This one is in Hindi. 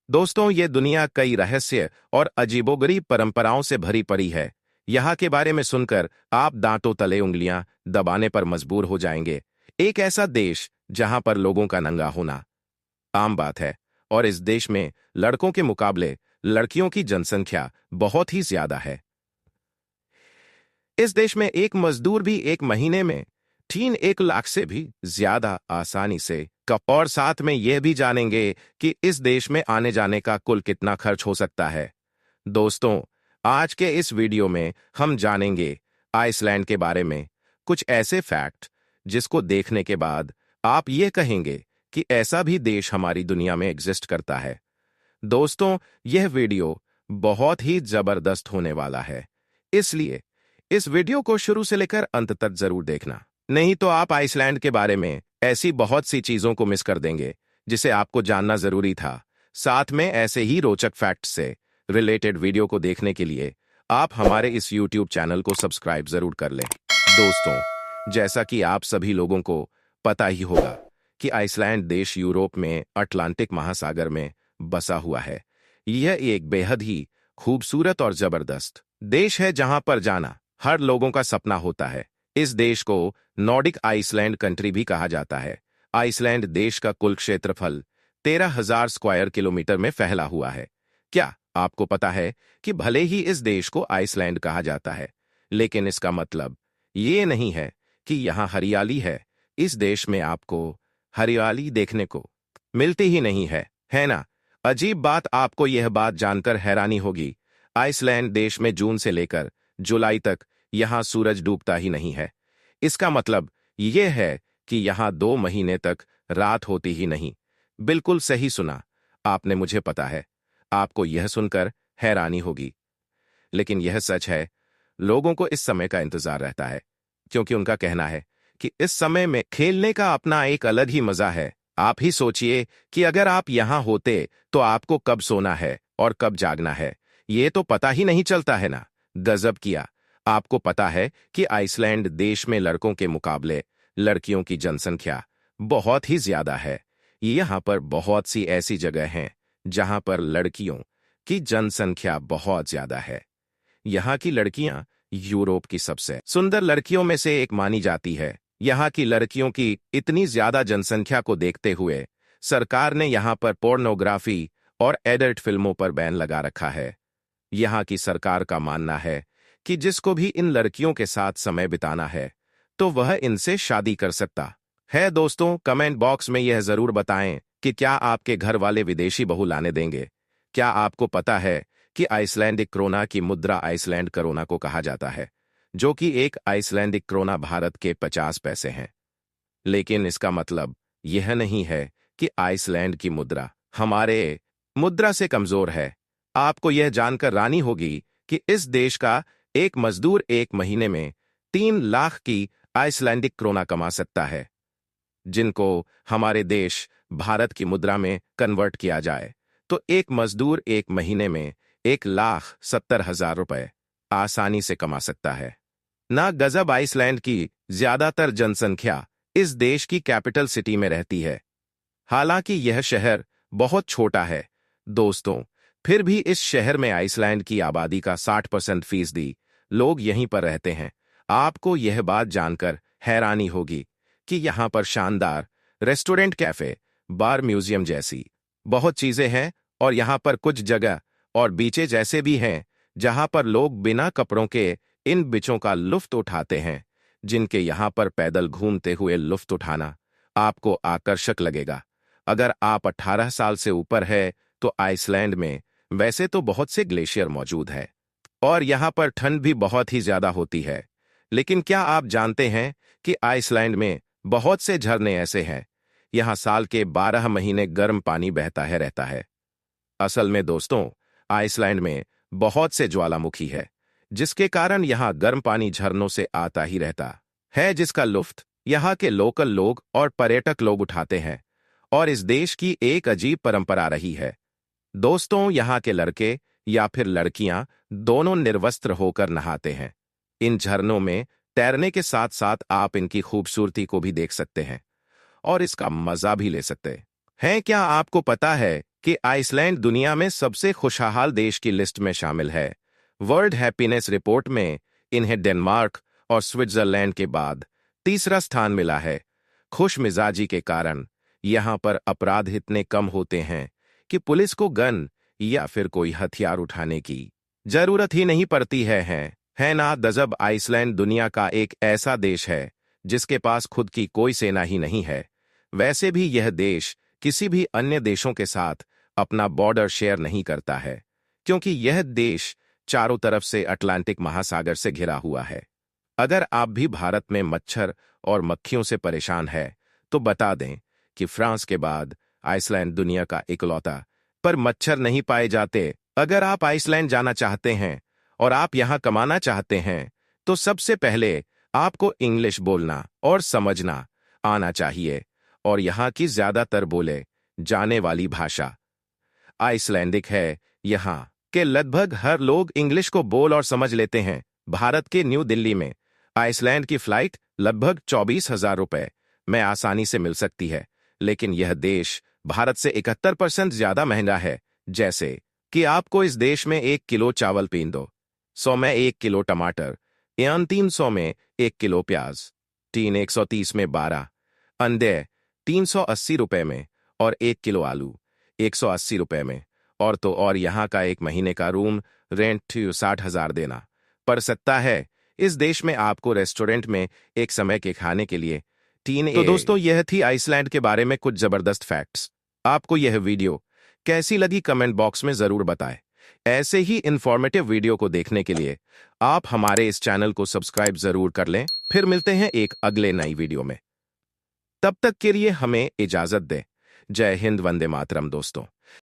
दोस्तों, ये दुनिया कई रहस्य और अजीबोगरीब परंपराओं से भरी पड़ी है। यहाँ के बारे में सुनकर आप दांतों तले उंगलियां दबाने पर मजबूर हो जाएंगे। एक ऐसा देश जहां पर लोगों का नंगा होना आम बात है, और इस देश में लड़कों के मुकाबले लड़कियों की जनसंख्या बहुत ही ज्यादा है। इस देश में एक मजदूर भी एक महीने में 1 लाख से भी ज्यादा आसानी से और साथ में यह भी जानेंगे कि इस देश में आने जाने का कुल कितना खर्च हो सकता है। दोस्तों, आज के इस वीडियो में हम जानेंगे आइसलैंड के बारे में कुछ ऐसे फैक्ट जिसको देखने के बाद आप ये कहेंगे कि ऐसा भी देश हमारी दुनिया में एग्जिस्ट करता है। दोस्तों, यह वीडियो बहुत ही जबरदस्त होने वाला है, इसलिए इस वीडियो को शुरू से लेकर अंत तक जरूर देखना, नहीं तो आप आइसलैंड के बारे में ऐसी बहुत सी चीजों को मिस कर देंगे जिसे आपको जानना जरूरी था। साथ में ऐसे ही रोचक फैक्ट से रिलेटेड वीडियो को देखने के लिए आप हमारे इस YouTube चैनल को सब्सक्राइब जरूर कर लें। दोस्तों, जैसा कि आप सभी लोगों को पता ही होगा कि आइसलैंड देश यूरोप में अटलांटिक महासागर में बसा हुआ है। यह एक बेहद ही खूबसूरत और जबरदस्त देश है जहां पर जाना हर लोगों का सपना होता है। इस देश को नॉर्डिक आइसलैंड कंट्री भी कहा जाता है। आइसलैंड देश का कुल क्षेत्रफल 13,000 स्क्वायर किलोमीटर में फैला हुआ है। क्या आपको पता है कि भले ही इस देश को आइसलैंड कहा जाता है, लेकिन इसका मतलब ये नहीं है कि यहाँ हरियाली है। इस देश में आपको हरियाली देखने को मिलती ही नहीं है, है ना? अजीब बात, आपको यह बात जानकर हैरानी होगी, आइसलैंड देश में जून से लेकर जुलाई तक यहां सूरज डूबता ही नहीं है। इसका मतलब यह है कि यहां 2 महीने तक रात होती ही नहीं। बिल्कुल सही सुना आपने, मुझे पता है आपको यह सुनकर हैरानी होगी, लेकिन यह सच है। लोगों को इस समय का इंतजार रहता है, क्योंकि उनका कहना है कि इस समय में खेलने का अपना एक अलग ही मजा है। आप ही सोचिए कि अगर आप यहां होते तो आपको कब सोना है और कब जागना है, ये तो पता ही नहीं चलता है ना। गजब किया। आपको पता है कि आइसलैंड देश में लड़कों के मुकाबले लड़कियों की जनसंख्या बहुत ही ज्यादा है। यहाँ पर बहुत सी ऐसी जगह हैं जहां पर लड़कियों की जनसंख्या बहुत ज्यादा है। यहाँ की लड़कियां यूरोप की सबसे सुंदर लड़कियों में से एक मानी जाती है। यहाँ की लड़कियों की इतनी ज्यादा जनसंख्या को देखते हुए सरकार ने यहाँ पर पोर्नोग्राफी और एडल्ट फिल्मों पर बैन लगा रखा है। यहाँ की सरकार का मानना है कि जिसको भी इन लड़कियों के साथ समय बिताना है तो वह इनसे शादी कर सकता है। दोस्तों, कमेंट बॉक्स में यह जरूर बताएं कि क्या आपके घर वाले विदेशी बहू लाने देंगे। क्या आपको पता है कि आइसलैंडिक क्रोना की मुद्रा आइसलैंड करोना को कहा जाता है, जो कि एक आइसलैंडिक क्रोना भारत के 50 पैसे हैं। लेकिन इसका मतलब यह नहीं है कि आइसलैंड की मुद्रा हमारे मुद्रा से कमजोर है। आपको यह जानकर रानी होगी कि इस देश का एक मजदूर एक महीने में 3 लाख की आइसलैंडिक क्रोना कमा सकता है, जिनको हमारे देश भारत की मुद्रा में कन्वर्ट किया जाए तो एक मजदूर एक महीने में 1,70,000 रुपए आसानी से कमा सकता है ना। गजब। आइसलैंड की ज्यादातर जनसंख्या इस देश की कैपिटल सिटी में रहती है। हालांकि यह शहर बहुत छोटा है दोस्तों, फिर भी इस शहर में आइसलैंड की आबादी का 60% लोग यहीं पर रहते हैं। आपको यह बात जानकर हैरानी होगी कि यहाँ पर शानदार रेस्टोरेंट, कैफे, बार, म्यूजियम जैसी बहुत चीजें हैं, और यहाँ पर कुछ जगह और बीचें जैसे भी हैं जहाँ पर लोग बिना कपड़ों के इन बीचों का लुफ्त उठाते हैं, जिनके यहाँ पर पैदल घूमते हुए लुफ्त उठाना आपको आकर्षक लगेगा। अगर आप 18 साल से ऊपर है तो आइसलैंड में वैसे तो बहुत से ग्लेशियर मौजूद है और यहाँ पर ठंड भी बहुत ही ज्यादा होती है, लेकिन क्या आप जानते हैं कि आइसलैंड में बहुत से झरने ऐसे हैं यहाँ साल के 12 महीने गर्म पानी बहता है रहता है। असल में दोस्तों, आइसलैंड में बहुत से ज्वालामुखी है, जिसके कारण यहाँ गर्म पानी झरनों से आता ही रहता है, जिसका लुफ्त यहाँ के लोकल लोग और पर्यटक लोग उठाते हैं, और इस देश की एक अजीब परंपरा रही है। दोस्तों, यहाँ के लड़के या फिर लड़कियां दोनों निर्वस्त्र होकर नहाते हैं। इन झरनों में तैरने के साथ साथ आप इनकी खूबसूरती को भी देख सकते हैं और इसका मजा भी ले सकते हैं। है क्या आपको पता है कि आइसलैंड दुनिया में सबसे खुशहाल देश की लिस्ट में शामिल है? वर्ल्ड हैप्पीनेस रिपोर्ट में इन्हें डेनमार्क और स्विट्जरलैंड के बाद तीसरा स्थान मिला है। खुश मिजाजी के कारण यहाँ पर अपराध इतने कम होते हैं कि पुलिस को गन या फिर कोई हथियार उठाने की जरूरत ही नहीं पड़ती है ना गजब। आइसलैंड दुनिया का एक ऐसा देश है जिसके पास खुद की कोई सेना ही नहीं है। वैसे भी यह देश किसी भी अन्य देशों के साथ अपना बॉर्डर शेयर नहीं करता है, क्योंकि यह देश चारों तरफ से अटलांटिक महासागर से घिरा हुआ है। अगर आप भी भारत में मच्छर और मक्खियों से परेशान है तो बता दें कि फ्रांस के बाद आइसलैंड दुनिया का इकलौता पर मच्छर नहीं पाए जाते। अगर आप आइसलैंड जाना चाहते हैं और आप यहां कमाना चाहते हैं तो सबसे पहले आपको इंग्लिश बोलना और समझना आना चाहिए, और यहाँ की ज्यादातर बोले जाने वाली भाषा आइसलैंडिक है। यहाँ के लगभग हर लोग इंग्लिश को बोल और समझ लेते हैं। भारत के न्यू दिल्ली में आइसलैंड की फ्लाइट लगभग 24,000 रुपए में आसानी से मिल सकती है, लेकिन यह देश भारत से 71% ज्यादा महंगा है। जैसे कि आपको इस देश में 1 किलो चावल पीन दो, 100 में 1 किलो टमाटर, या 300 में 1 किलो प्याज, 130 में 12 अंडे 380 रुपए में, और 1 किलो आलू 180 रुपए में। और यहाँ का एक महीने का रूम रेंट 60,000 देना पड़ सकता है। इस देश में आपको रेस्टोरेंट में एक समय के खाने के लिए तो दोस्तों, यह थी आइसलैंड के बारे में कुछ जबरदस्त फैक्ट्स। आपको यह वीडियो कैसी लगी कमेंट बॉक्स में जरूर बताएं। ऐसे ही इंफॉर्मेटिव वीडियो को देखने के लिए आप हमारे इस चैनल को सब्सक्राइब जरूर कर लें। फिर मिलते हैं एक अगले नई वीडियो में, तब तक के लिए हमें इजाजत दें। जय हिंद, वंदे मातरम दोस्तों।